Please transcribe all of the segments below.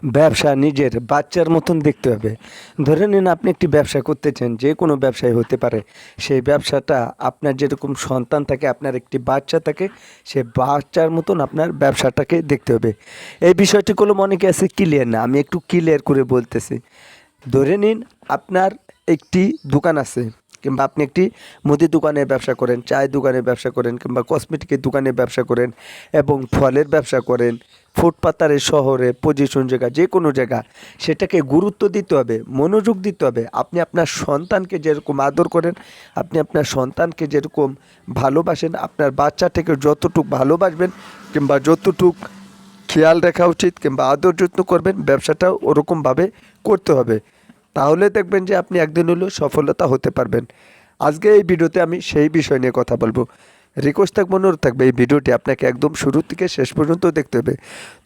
ব্যবসা নিজের বাচ্চার মতন দেখতে হবে। ধরে নিন আপনি একটি ব্যবসা করতে চান, যে কোনো ব্যবসায় হতে পারে। সেই ব্যবসাটা আপনার যেরকম সন্তান থাকে, আপনার একটি বাচ্চা থাকে, সে বাচ্চার মতন আপনার ব্যবসাটাকে দেখতে হবে। এই বিষয়টি কোনো অনেকে আছে ক্লিয়ার না, আমি একটু ক্লিয়ার করে বলতেছি। ধরে নিন আপনার একটি দোকান আছে, কিংবা আপনি একটি মুদি দোকানের ব্যবসা করেন, চায়ের দোকানের ব্যবসা করেন, কিংবা কসমেটিকের দোকানের ব্যবসা করেন এবং ফলের ব্যবসা করেন। ফুটপাতারের শহরে পজিশন জায়গা, যে কোনো জায়গা, সেটাকে গুরুত্ব দিতে হবে, মনোযোগ দিতে হবে। আপনি আপনার সন্তানকে যেরকম আদর করেন, আপনি আপনার সন্তানকে যেরকম ভালোবাসেন, আপনার বাচ্চাটাকে যতটুক ভালোবাসবেন কিংবা যতটুক খেয়াল রাখা উচিত কিংবা আদর যত্ন করবেন, ব্যবসাটাও ওরকমভাবে করতে হবে। তাহলে দেখবেন যে আপনি একদিন হলেও সফলতা হতে পারবেন। আজকে এই ভিডিওতে আমি সেই বিষয় নিয়ে কথা বলবো। রিকোয়েস্ট থাকবে, অনুরোধ থাকবে, এই ভিডিওটি আপনাকে একদম শুরু থেকে শেষ পর্যন্ত দেখতে হবে।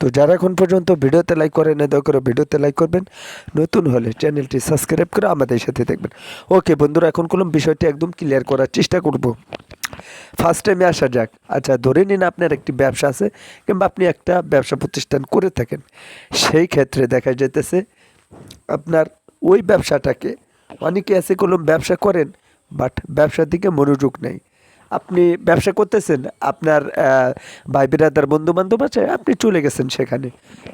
তো যারা এখন পর্যন্ত ভিডিওতে লাইক করেন না, দয়া করে ভিডিওতে লাইক করবেন। নতুন হলে চ্যানেলটি সাবস্ক্রাইব করে আমাদের সাথে দেখবেন। ওকে বন্ধুরা, এখন কোনো বিষয়টি একদম ক্লিয়ার করার চেষ্টা করব। ফার্স্ট টাইমে আসা যাক। আচ্ছা, ধরে নিন আপনার একটি ব্যবসা আছে কিংবা আপনি একটা ব্যবসা প্রতিষ্ঠান করে থাকেন। সেই ক্ষেত্রে দেখা যেতেছে আপনার ওই ব্যবসাটাকে, অনেকে আছে কোনো ব্যবসা করেন বাট ব্যবসার দিকে মনোযোগ নেই। আপনি ব্যবসা করতেছেন, আপনার ভাই বিরাদার বন্ধু বান্ধব আছে, আপনি চলে গেছেন সেখানে।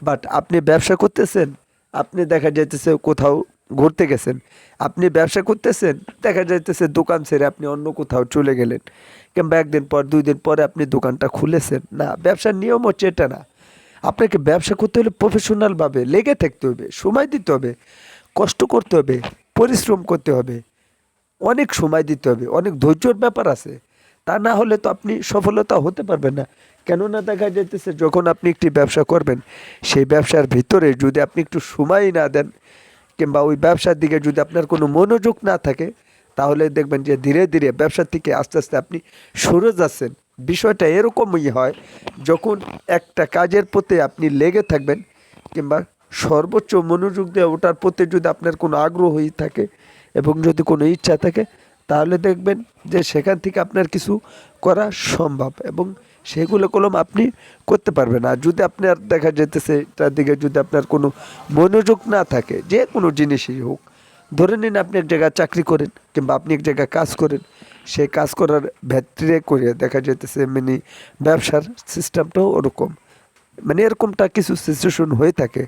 বাট আপনি ব্যবসা করতেছেন, আপনি দেখা যাইতেছে কোথাও ঘুরতে গেছেন। আপনি ব্যবসা করতেছেন, দেখা যাইতেছে দোকান ছেড়ে আপনি অন্য কোথাও চলে গেলেন, কিংবা একদিন পর 2 দিন পরে আপনি দোকানটা খুলেছেন। না, ব্যবসার নিয়ম হচ্ছে এটা না। আপনাকে ব্যবসা করতে হলে প্রফেশনালভাবে লেগে থাকতে হবে, সময় দিতে হবে, কষ্ট করতে হবে, পরিশ্রম করতে হবে, অনেক সময় দিতে হবে, অনেক ধৈর্যর ব্যাপার আছে। তা না হলে তো আপনি সফলতা হতে পারবেন না। কেননা দেখা যাইতেছে যখন আপনি একটি ব্যবসা করবেন, সেই ব্যবসার ভিতরে যদি আপনি একটু সময় না দেন কিংবা ওই ব্যবসার দিকে যদি আপনার কোনো মনোযোগ না থাকে, তাহলে দেখবেন যে ধীরে ধীরে ব্যবসা থেকে আস্তে আস্তে আপনি সরে যাচ্ছেন। বিষয়টা এরকমই হয়, যখন একটা কাজের প্রতি আপনি লেগে থাকবেন কিংবা সর্বোচ্চ মনোযোগ দিয়ে ওটার প্রতি যদি আপনার কোনো আগ্রহই থাকে এবং যদি কোনো ইচ্ছা থাকে, তাহলে দেখবেন যে সেখান থেকে আপনার কিছু করা সম্ভব এবং সেগুলো কলম আপনি করতে পারবেন। আর যদি আপনার দেখা যেতেছে তার দিকে যদি আপনার কোনো মনোযোগ না থাকে, যে কোনো জিনিসই হোক, ধরে নিন আপনি এক জায়গায় চাকরি করেন কিংবা আপনি এক জায়গায় কাজ করেন, সেই কাজ করার ভেতরে করে দেখা যেতেছে মানে ব্যবসার সিস্টেমটাও ওরকম, মানে এরকমটা কিছু সিচুয়েশন হয়ে থাকে।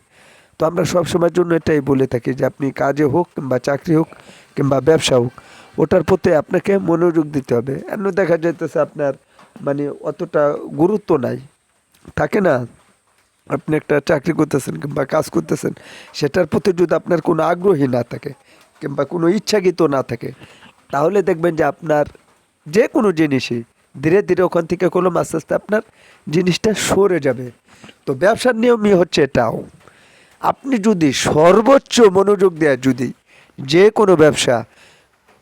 তো আমরা সব সময়ের জন্য এটাই বলে থাকি যে আপনি কাজে হোক কিংবা চাকরি হোক কিংবা ব্যবসা হোক, ওটার প্রতি আপনাকে মনোযোগ দিতে হবে। এমন দেখা যাইতেছে আপনার মানে অতটা গুরুত্ব নাই, থাকে না। আপনি একটা চাকরি করতেছেন কিংবা কাজ করতেছেন, সেটার প্রতি যদি আপনার কোনো আগ্রহী না থাকে কিংবা কোনো ইচ্ছাকৃত না থাকে, তাহলে দেখবেন যে আপনার যে কোনো জিনিসই ধীরে ধীরে ওখান থেকে কলম আস্তে আস্তে আপনার জিনিসটা সরে যাবে। তো ব্যবসার নিয়মই হচ্ছে এটাও। আপনি যদি সর্বোচ্চ মনোযোগ দেয়, যদি যে কোনো ব্যবসা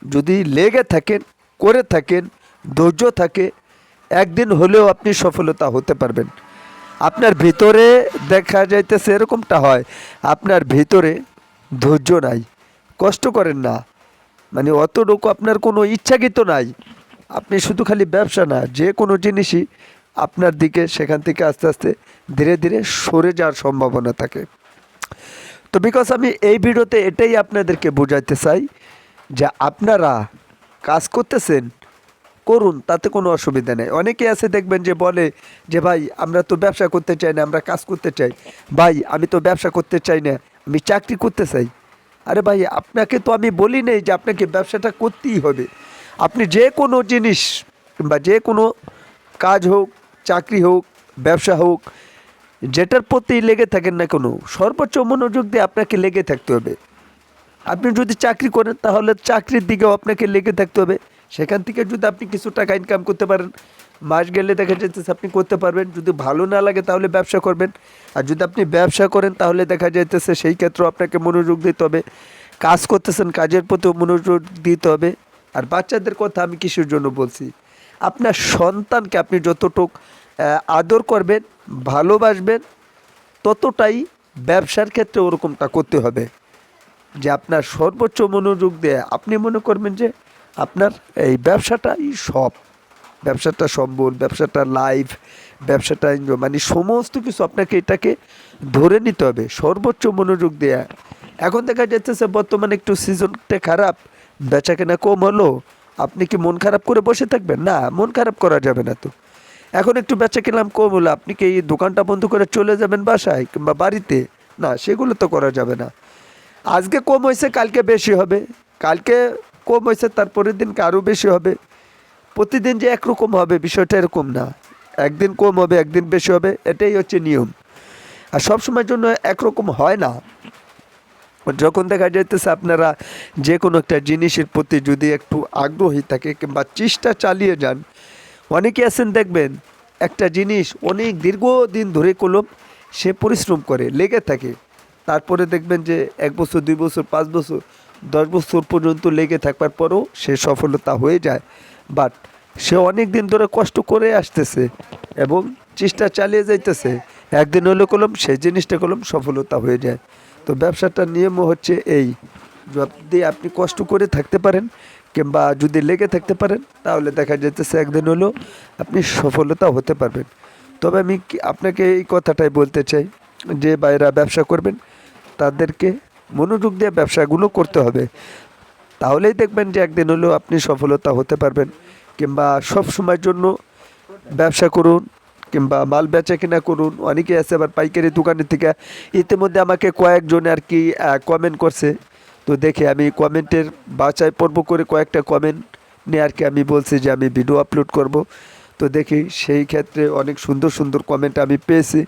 যদি লেগে থাকেন, করে থাকেন, ধৈর্য থাকে, একদিন হলেও আপনি সফলতা হতে পারবেন। আপনার ভিতরে দেখা যাইতেছে এরকমটা হয়, আপনার ভিতরে ধৈর্য নাই, কষ্ট করেন না, মানে অতটুকু আপনার কোনো ইচ্ছাকৃত নাই। আপনি শুধু খালি ব্যবসা না, যে কোনো জিনিসই আপনার দিকে সেখান থেকে আস্তে আস্তে ধীরে ধীরে সরে যাওয়ার সম্ভাবনা থাকে। তো বিকজ আমি এই ভিডিওতে এটাই আপনাদেরকে বোঝাতে চাই যে আপনারা কাজ করতেছেন, করুন, তাতে কোনো অসুবিধা নেই। অনেকে আছে দেখবেন যে বলে যে ভাই আমরা তো ব্যবসা করতে চাই না, আমরা কাজ করতে চাই। ভাই আমি তো ব্যবসা করতে চাই না, আমি চাকরি করতে চাই। আরে ভাই, আপনাকে তো আমি বলি নেই যে আপনাকে ব্যবসাটা করতেই হবে। আপনি যে কোনো জিনিস কিংবা যে কোনো কাজ হোক, চাকরি হোক, ব্যবসা হোক, যেটার প্রতি লেগে থাকেন না কোনো, সর্বোচ্চ মনোযোগ দিয়ে আপনাকে লেগে থাকতে হবে। আপনি যদি চাকরি করেন তাহলে চাকরির দিকেও আপনাকে লেগে থাকতে হবে। সেখান থেকে যদি আপনি কিছু টাকা ইনকাম করতে পারেন, মাস গেলে দেখা যাইতেছে আপনি করতে পারবেন। যদি ভালো না লাগে তাহলে ব্যবসা করবেন। আর যদি আপনি ব্যবসা করেন তাহলে দেখা যাইতেছে সেই ক্ষেত্রেও আপনাকে মনোযোগ দিতে হবে। কাজ করতেছেন, কাজের প্রতিও মনোযোগ দিতে হবে। আর বাচ্চাদের কথা আমি কিসের জন্য বলছি, আপনার সন্তানকে আপনি যতটুক আদর করবেন, ভালোবাসবেন, ততটাই ব্যবসার ক্ষেত্রে ওরকমটা করতে হবে। যে আপনার সর্বোচ্চ মনোযোগ দিয়ে আপনি মনে করবেন যে আপনার এই ব্যবসাটাই সব, ব্যবসাটা সম্বল, ব্যবসাটা লাইফ, ব্যবসাটা এনজয়, মানে সমস্ত কিছু আপনাকে এটাকে ধরে নিতে হবে, সর্বোচ্চ মনোযোগ দেয়া। এখন দেখা যাচ্ছে বর্তমানে একটু সিজনটা খারাপ, বেচা কেনা কম হলো, আপনি কি মন খারাপ করে বসে থাকবেন? না, মন খারাপ করা যাবে না তো। এখন একটু বেচা কিনলাম কম হলো, আপনি কি এই দোকানটা বন্ধ করে চলে যাবেন বাসায় কিংবা বাড়িতে? না, সেগুলো তো করা যাবে না। আজকে কম হয়েছে, কালকে বেশি হবে, কালকে কম হয়েছে তারপরের দিনকে আরও বেশি হবে। প্রতিদিন যে একরকম হবে বিষয়টা এরকম না, একদিন কম হবে একদিন বেশি হবে, এটাই হচ্ছে নিয়ম। আর সব সময়ের জন্য একরকম হয় না। যখন দেখা যাইতেছে আপনারা যে কোনো একটা জিনিসের প্রতি যদি একটু আগ্রহী থাকে কিংবা চেষ্টা চালিয়ে যান, অনেকে আছেন দেখবেন একটা জিনিস অনেক দীর্ঘদিন ধরে কলম সে পরিশ্রম করে লেগে থাকে, তারপরে দেখবেন যে 1 বছর 2 বছর 5 বছর 10 বছর পর্যন্ত লেগে থাকবার পরেও সে সফলতা হয়ে যায়। বাট সে অনেক দিন ধরে কষ্ট করে আসতেছে এবং চেষ্টা চালিয়ে যাইতেছে, একদিন হলো কলম সেই জিনিসটা কলম সফলতা হয়ে যায়। তো ব্যবসাটার নিয়মও হচ্ছে এই, যদি আপনি কষ্ট করে থাকতে পারেন কিংবা যদি লেগে থাকতে পারেন, তাহলে দেখা যাইতেছে একদিন হলেও আপনি সফলতা হতে পারবেন। তবে আমি আপনাকে এই কথাটাই বলতে চাই যে বাইরা ব্যবসা করবেন তাদেরকে মনোযোগ দিয়ে ব্যবসাগুলো করতে হবে, তাহলেই দেখবেন যে একদিন হলেও আপনি সফলতা হতে পারবেন। কিংবা সব সময়ের জন্য ব্যবসা করুন কিংবা মাল বেচা কিনা করুন। অনেকে আছে আবার পাইকারি দোকানের থেকে, ইতিমধ্যে আমাকে কয়েকজন আর কি কমেন্ট করছে, তো দেখে আমি কমেন্টের বাছাই পর্ব করে কয়েকটা কমেন্ট নিয়ে আর কি আমি বলছি যে আমি ভিডিও আপলোড করব। তো দেখি সেই ক্ষেত্রে অনেক সুন্দর সুন্দর কমেন্ট আমি পেয়েছি।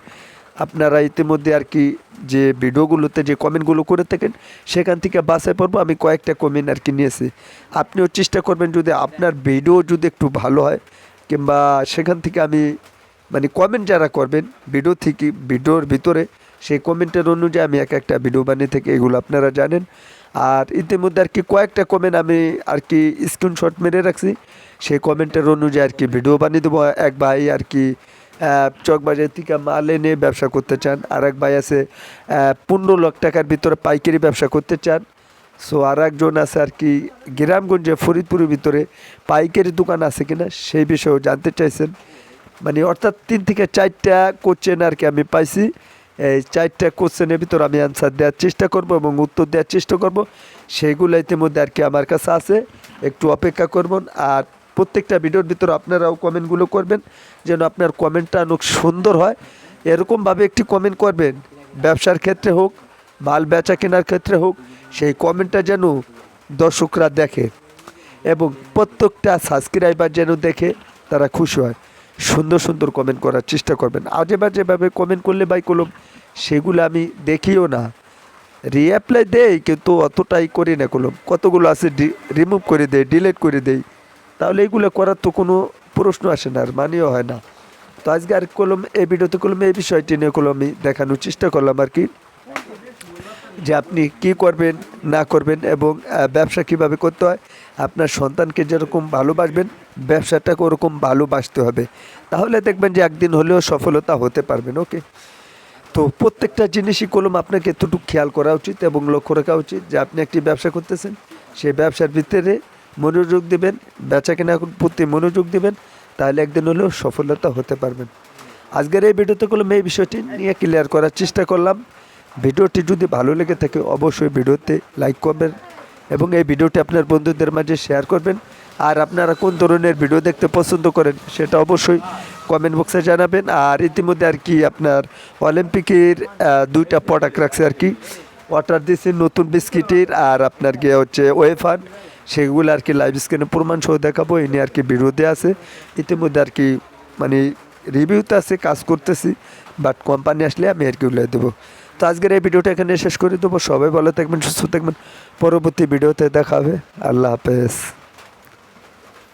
আপনারা ইতিমধ্যে আর কি যে ভিডিওগুলোতে যে কমেন্টগুলো করে থাকেন সেখান থেকে বাছাই পর্ব আমি কয়েকটা কমেন্ট আর কি নিয়েছি। আপনিও চেষ্টা করবেন যদি আপনার ভিডিও যদি একটু ভালো হয় কিংবা সেখান থেকে আমি মানে কমেন্ট যারা করবেন ভিডিও থেকে ভিডিওর ভিতরে সেই কমেন্টের অনুযায়ী আমি এক একটা ভিডিও বানিয়ে থেকে এগুলো আপনারা জানেন। আর ইতিমধ্যে আর কি কয়েকটা কমেন্ট আমি আর কি স্ক্রিনশট মেরে রাখছি, সেই কমেন্টের অনুযায়ী আর কি ভিডিও বানিয়ে দেবো। এক ভাই আর কি চকবাজার থেকে মাল এনে ব্যবসা করতে চান, আর এক ভাই আছে 15 লাখ টাকার ভিতরে পাইকারি ব্যবসা করতে চান। সো আর একজন আছে আর কি গ্রামগঞ্জে ফরিদপুরের ভিতরে পাইকারি দোকান আছে কিনা সেই বিষয়েও জানতে চাইছেন। মানে অর্থাৎ 3 থেকে 4টা কোশ্চেন আর কি আমি পাইছি। এই 4টা কোশ্চেনের ভিতর আমি অ্যান্সার দেওয়ার চেষ্টা করব এবং উত্তর দেওয়ার চেষ্টা করব। সেইগুলো ইতিমধ্যে আর কি আমার কাছে আছে, একটু অপেক্ষা করবেন। আর প্রত্যেকটা ভিডিওর ভিতর আপনারাও কমেন্টগুলো করবেন যেন আপনার কমেন্টটা অনেক সুন্দর হয়। এরকমভাবে একটি কমেন্ট করবেন, ব্যবসার ক্ষেত্রে হোক মাল বেচা কেনার ক্ষেত্রে হোক, সেই কমেন্টটা যেন দর্শকরা দেখে এবং প্রত্যেকটা সাবস্ক্রাইবার যেন দেখে তারা খুশি হয়। সুন্দর সুন্দর কমেন্ট করার চেষ্টা করবেন। আজে বাজেভাবে কমেন্ট করলে ভাই কলম সেগুলো আমি দেখিও না, রিঅ্যাপ্লাই দেই কিন্তু অতটাই করি না। কলম কতগুলো আছে রিমুভ করে দেয়, ডিলিট করে দেই, তাহলে এইগুলো করার তো কোনো প্রশ্ন আসে না, আর মানিও হয় না। তো আজকে আর কলম এই ভিডিওতে কলম এই বিষয়টি নিয়ে কলম আমি দেখানোর চেষ্টা করলাম আর কি, যে আপনি কি করবেন না করবেন এবং ব্যবসা কিভাবে করতে হয়। আপনার সন্তানকে যেরকম ভালোবাসবেন ব্যবসাটাকে ওরকম ভালোবাসতে হবে, তাহলে দেখবেন যে একদিন হলেও সফলতা হতে পারবেন। ওকে, তো প্রত্যেকটা জিনিসই কলম আপনাকে এতটুকু খেয়াল করা উচিত এবং লক্ষ্য রাখা উচিত যে আপনি একটি ব্যবসা করতেছেন, সেই ব্যবসার ভিতরে মনোযোগ দেবেন, বেচা কেনার প্রতি মনোযোগ দেবেন, তাহলে একদিন হলেও সফলতা হতে পারবেন। আজকের এই ভিডিওতে কলম এই বিষয়টি নিয়ে ক্লিয়ার করার চেষ্টা করলাম। ভিডিওটি যদি ভালো লেগে থাকে অবশ্যই ভিডিওতে লাইক করবেন এবং এই ভিডিওটি আপনার বন্ধুদের মাঝে শেয়ার করবেন। আর আপনারা কোন ধরনের ভিডিও দেখতে পছন্দ করেন সেটা অবশ্যই কমেন্ট বক্সে জানাবেন। আর ইতিমধ্যে আর কি আপনার অলিম্পিকের 2টা প্রোডাক্ট রাখছে আর কি, অর্ডার দিয়েছি নতুন বিস্কিটের আর আপনার গিয়ে হচ্ছে ওয়েফার, সেগুলো আর কি লাইভ স্ক্রিনে প্রমাণ সহ দেখাবো। এনে আর কি ভিডিওতে আছে ইতিমধ্যে আর কি মানে রিভিউতে আছে, কাজ করতেছি, বাট কোম্পানি আসলে আমি আর কি উল্লেখ দেবো। তো আজকের এই ভিডিওটা এখানে শেষ করে দেবো। সবাই ভালো থাকবেন, সুস্থ থাকবেন, পরবর্তী ভিডিওতে দেখা হবে। আল্লাহ হাফেজ।